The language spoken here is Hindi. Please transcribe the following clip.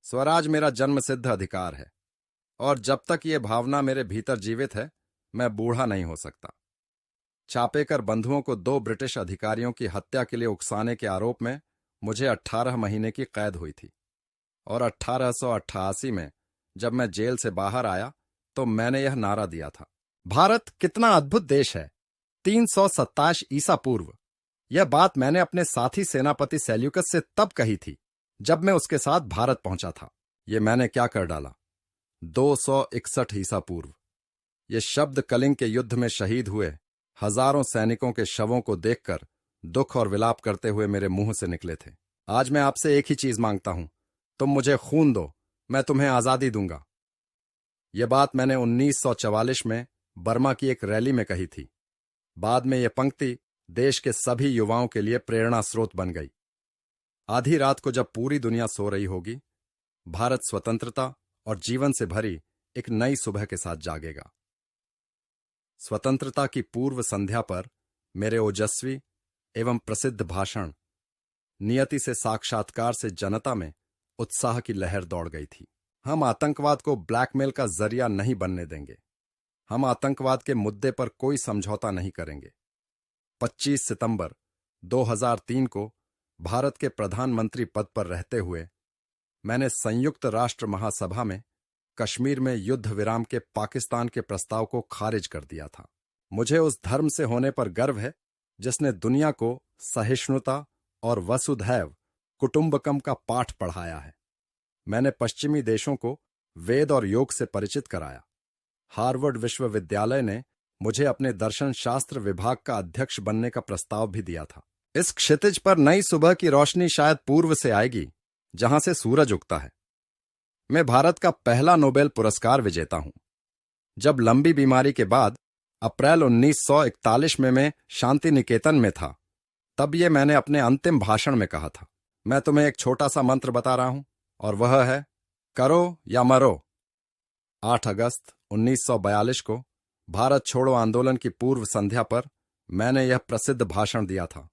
स्वराज मेरा जन्मसिद्ध अधिकार है और जब तक ये भावना मेरे भीतर जीवित है, मैं बूढ़ा नहीं हो सकता। चापेकर बंधुओं को 2 ब्रिटिश अधिकारियों की हत्या के लिए उकसाने के आरोप में मुझे 18 महीने की कैद हुई थी और 1888 में जब मैं जेल से बाहर आया तो मैंने यह नारा दिया था, भारत कितना अद्भुत देश है, 327 ईसा पूर्व। यह बात मैंने अपने साथी सेनापति सेल्यूकस से तब कही थी जब मैं उसके साथ भारत पहुंचा था। ये मैंने क्या कर डाला, 261 ईसा पूर्व। ये शब्द कलिंग के युद्ध में शहीद हुए हजारों सैनिकों के शवों को देखकर दुख और विलाप करते हुए मेरे मुंह से निकले थे। आज मैं आपसे एक ही चीज मांगता हूं, तुम मुझे खून दो, मैं तुम्हें आजादी दूंगा। यह बात मैंने 1944 में बर्मा की एक रैली में कही थी। बाद में यह पंक्ति देश के सभी युवाओं के लिए प्रेरणा स्रोत बन गई। आधी रात को जब पूरी दुनिया सो रही होगी, भारत स्वतंत्रता और जीवन से भरी एक नई सुबह के साथ जागेगा। स्वतंत्रता की पूर्व संध्या पर मेरे ओजस्वी एवं प्रसिद्ध भाषण, नियति से साक्षात्कार से जनता में उत्साह की लहर दौड़ गई थी। हम आतंकवाद को ब्लैकमेल का जरिया नहीं बनने देंगे। हम आतंकवाद के मुद्दे पर कोई समझौता नहीं करेंगे। 25 सितंबर 2003 को भारत के प्रधानमंत्री पद पर रहते हुए मैंने संयुक्त राष्ट्र महासभा में कश्मीर में युद्ध विराम के पाकिस्तान के प्रस्ताव को खारिज कर दिया था। मुझे उस धर्म से होने पर गर्व है जिसने दुनिया को सहिष्णुता और वसुधैव कुटुंबकम का पाठ पढ़ाया है। मैंने पश्चिमी देशों को वेद और योग से परिचित कराया। हार्वर्ड विश्वविद्यालय ने मुझे अपने दर्शन शास्त्र विभाग का अध्यक्ष बनने का प्रस्ताव भी दिया था। इस क्षितिज पर नई सुबह की रोशनी शायद पूर्व से आएगी, जहां से सूरज उगता है। मैं भारत का पहला नोबेल पुरस्कार विजेता हूं। जब लंबी बीमारी के बाद अप्रैल 1941 में मैं शांति निकेतन में था, तब ये मैंने अपने अंतिम भाषण में कहा था। मैं तुम्हें एक छोटा सा मंत्र बता रहा हूं और वह है, करो या मरो। 8 अगस्त 1942 को भारत छोड़ो आंदोलन की पूर्व संध्या पर मैंने यह प्रसिद्ध भाषण दिया था।